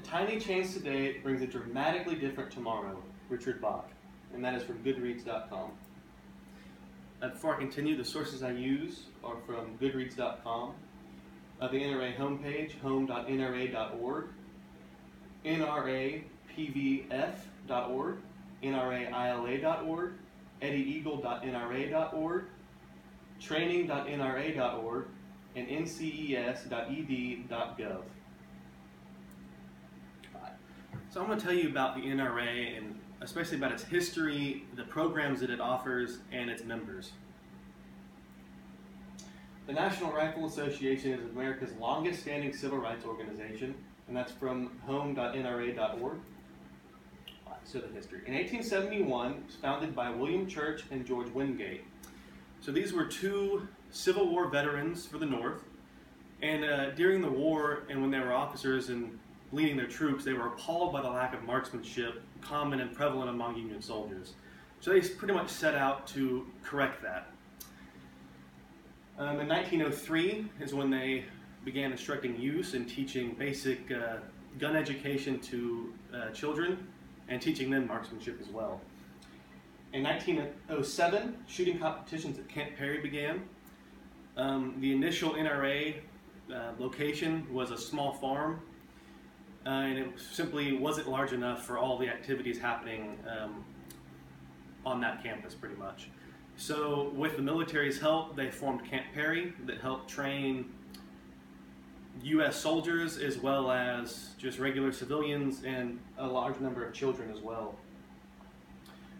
tiny change today brings a dramatically different tomorrow, Richard Bach, and that is from Goodreads.com. Before I continue, the sources I use are from Goodreads.com, the NRA homepage, home.nra.org, nrapvf.org, nraila.org, eddieeagle.nra.org, training.nra.org, and nces.ed.gov. So I'm going to tell you about the NRA and especially about its history, the programs that it offers, and its members. The National Rifle Association is America's longest standing civil rights organization, and that's from home.nra.org. So the history. In 1871, it was founded by William Church and George Wingate. So these were two Civil War veterans for the North, and during the war and when they were officers and leading their troops, they were appalled by the lack of marksmanship common and prevalent among Union soldiers. So they pretty much set out to correct that. In 1903 is when they began instructing youth and teaching basic gun education to children and teaching them marksmanship as well. In 1907, shooting competitions at Camp Perry began. The initial NRA location was a small farm, and it simply wasn't large enough for all the activities happening on that campus pretty much. So with the military's help, they formed Camp Perry that helped train U.S. soldiers as well as just regular civilians and a large number of children as well.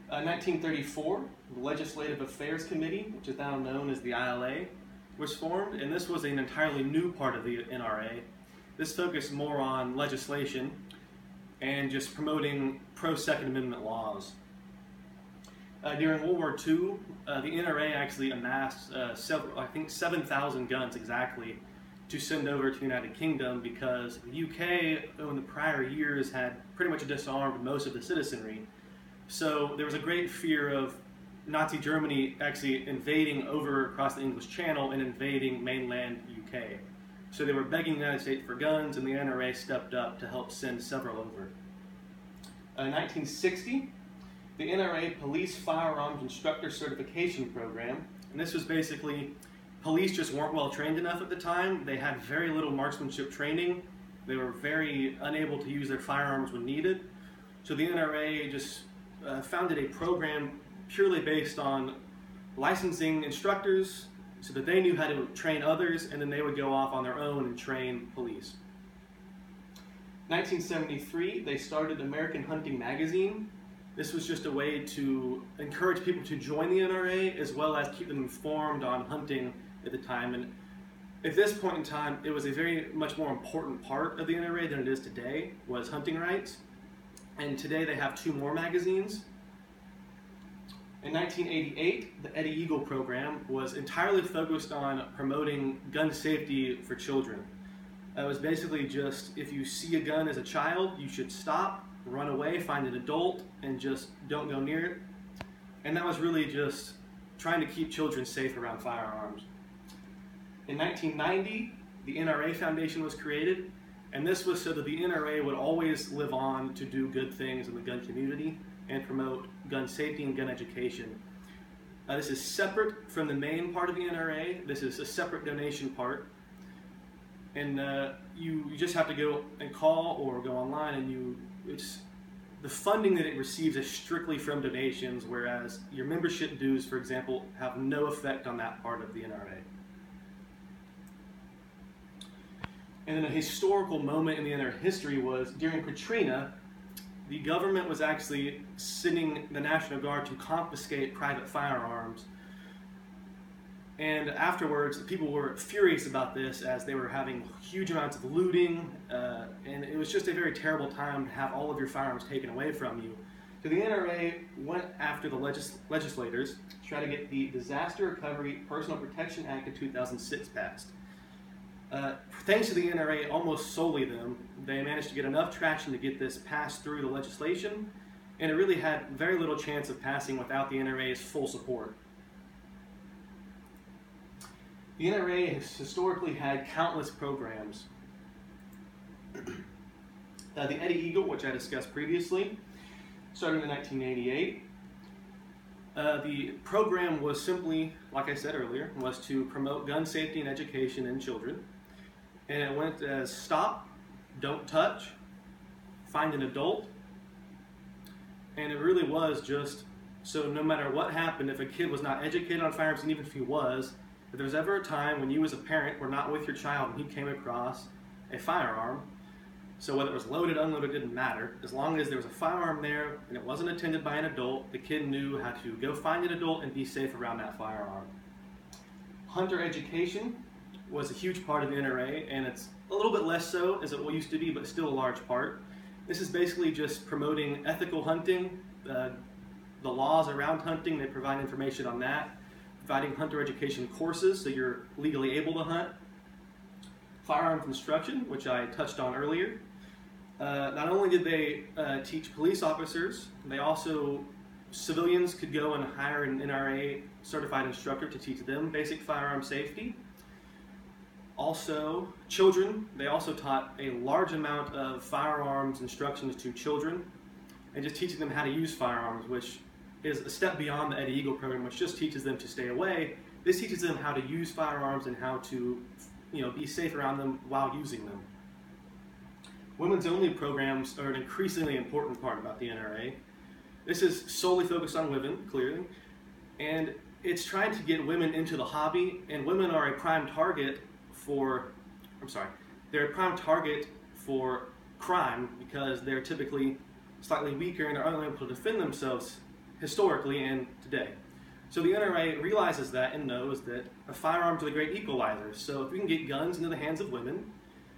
1934, the Legislative Affairs Committee, which is now known as the ILA, was formed, and this was an entirely new part of the NRA. This focused more on legislation and just promoting pro-Second Amendment laws. During World War II, the NRA actually amassed several, I think 7,000 guns exactly, to send over to the United Kingdom because the UK in the prior years had pretty much disarmed most of the citizenry. So there was a great fear of Nazi Germany actually invading over across the English Channel and invading mainland UK. So they were begging the United States for guns, and the NRA stepped up to help send several over. In 1960, the NRA Police Firearms Instructor Certification Program, and this was basically police just weren't well trained enough at the time. They had very little marksmanship training. They were very unable to use their firearms when needed. So the NRA just founded a program purely based on licensing instructors so that they knew how to train others, and then they would go off on their own and train police. 1973, they started American Hunting Magazine. This was just a way to encourage people to join the NRA as well as keep them informed on hunting at the time. And at this point in time, it was a very much more important part of the NRA than it is today, was hunting rights. And today they have 2 more magazines. In 1988, the Eddie Eagle program was entirely focused on promoting gun safety for children. It was basically just, if you see a gun as a child, you should stop, run away, find an adult, and just don't go near it. And that was really just trying to keep children safe around firearms. In 1990, the NRA Foundation was created, and this was so that the NRA would always live on to do good things in the gun community and promote gun safety and gun education. This is separate from the main part of the NRA. This is a separate donation part. And you just have to go and call or go online, and it's the funding that it receives is strictly from donations, whereas your membership dues, for example, have no effect on that part of the NRA. And then a historical moment in the NRA history was during Katrina. The government was actually sending the National Guard to confiscate private firearms. And afterwards, people were furious about this as they were having huge amounts of looting, and it was just a very terrible time to have all of your firearms taken away from you. So the NRA went after the legislators to try to get the Disaster Recovery Personal Protection Act of 2006 passed. Thanks to the NRA, almost solely them, they managed to get enough traction to get this passed through the legislation, and it really had very little chance of passing without the NRA's full support. The NRA has historically had countless programs. The Eddie Eagle, which I discussed previously, started in 1988. The program was simply, like I said earlier, was to promote gun safety and education in children. And it went as stop, don't touch, find an adult. And it really was just, so no matter what happened, if a kid was not educated on firearms, and even if he was, if there was ever a time when you as a parent were not with your child and he came across a firearm, so whether it was loaded, unloaded, didn't matter. As long as there was a firearm there and it wasn't attended by an adult, the kid knew how to go find an adult and be safe around that firearm. Hunter education was a huge part of the NRA, and it's a little bit less so as it used to be, but still a large part. This is basically just promoting ethical hunting, the laws around hunting. They provide information on that, providing hunter education courses so you're legally able to hunt. Firearms instruction, which I touched on earlier. Not only did they teach police officers, they also, civilians could go and hire an NRA certified instructor to teach them basic firearm safety. Also, children, they also taught a large amount of firearms instructions to children and just teaching them how to use firearms, which is a step beyond the Eddie Eagle program, which just teaches them to stay away. This teaches them how to use firearms and how to be safe around them while using them. Women's only programs are an increasingly important part about the NRA. This is solely focused on women, clearly, and it's trying to get women into the hobby, and women are a prime target for, they're a prime target for crime because they're typically slightly weaker and are unable to defend themselves historically and today. So the NRA realizes that and knows that a firearms are the great equalizer. So if we can get guns into the hands of women,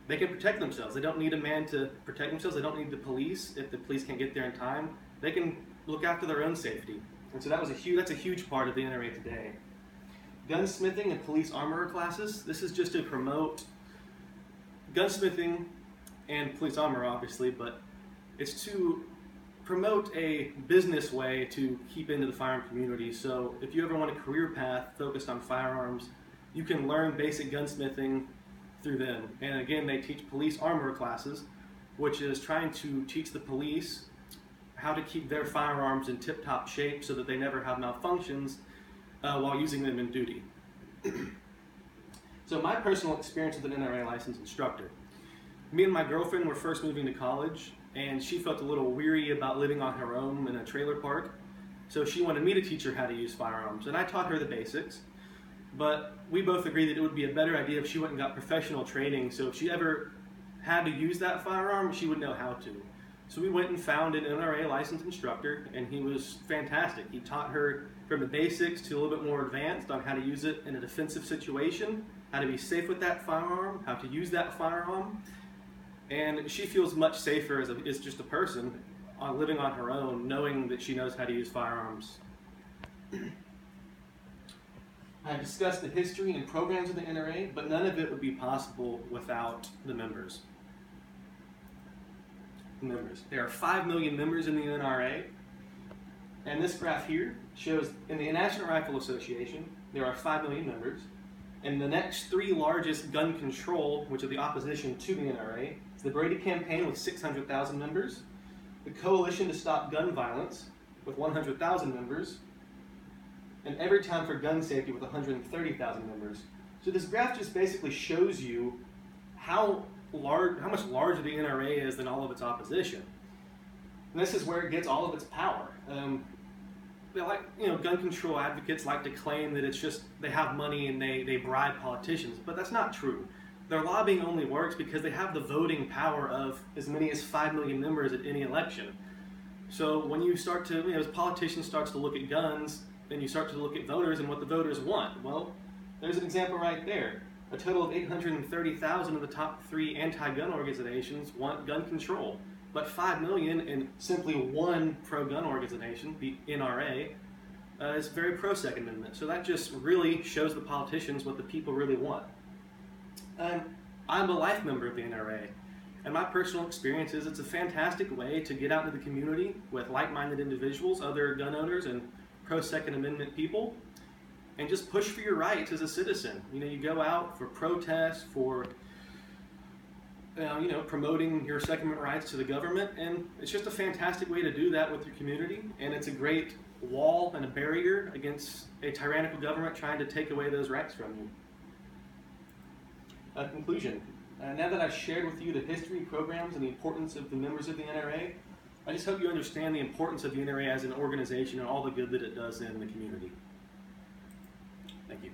they can protect themselves. They don't need a man to protect themselves. They don't need the police. If the police can't get there in time, they can look after their own safety. And so that's a huge part of the NRA today. Gunsmithing and police armorer classes. This is just to promote gunsmithing and police armor, obviously, but it's to promote a business way to keep into the firearm community. So if you ever want a career path focused on firearms, you can learn basic gunsmithing through them. And again, they teach police armor classes, which is trying to teach the police how to keep their firearms in tip-top shape so that they never have malfunctions while using them in duty. So my personal experience with an NRA licensed instructor. Me and my girlfriend were first moving to college, and she felt a little weary about living on her own in a trailer park. So she wanted me to teach her how to use firearms, and I taught her the basics. But we both agreed that it would be a better idea if she went and got professional training, so if she ever had to use that firearm, she would know how to. So we went and found an NRA licensed instructor, and he was fantastic. He taught her from the basics to a little bit more advanced on how to use it in a defensive situation, how to be safe with that firearm, how to use that firearm. And she feels much safer as just a person living on her own, knowing that she knows how to use firearms. I discussed the history and programs of the NRA, but none of it would be possible without the members. There are 5 million members in the NRA, and this graph here shows in the National Rifle Association, there are 5 million members, and the next 3 largest gun control, which are the opposition to the NRA, is the Brady Campaign with 600,000 members, the Coalition to Stop Gun Violence with 100,000 members, and Everytown for Gun Safety with 130,000 members. So this graph just basically shows you how much larger the NRA is than all of its opposition. And this is where it gets all of its power. Gun control advocates like to claim that it's just they have money and they bribe politicians, but that's not true. Their lobbying only works because they have the voting power of as many as 5 million members at any election. So when you start to, as politicians starts to look at guns, then you start to look at voters and what the voters want. Well, there's an example right there. A total of 830,000 of the top 3 anti-gun organizations want gun control, but 5 million in simply one pro-gun organization, the NRA, is very pro-Second Amendment. So that just really shows the politicians what the people really want. I'm a life member of the NRA, and my personal experience is it's a fantastic way to get out into the community with like-minded individuals, other gun owners, and pro-Second Amendment people, and just push for your rights as a citizen. You go out for protests, for promoting your Second Amendment rights to the government, and it's just a fantastic way to do that with your community, and it's a great wall and a barrier against a tyrannical government trying to take away those rights from you. Conclusion. Now that I've shared with you the history, programs, and the importance of the members of the NRA, I just hope you understand the importance of the NRA as an organization and all the good that it does in the community. Thank you.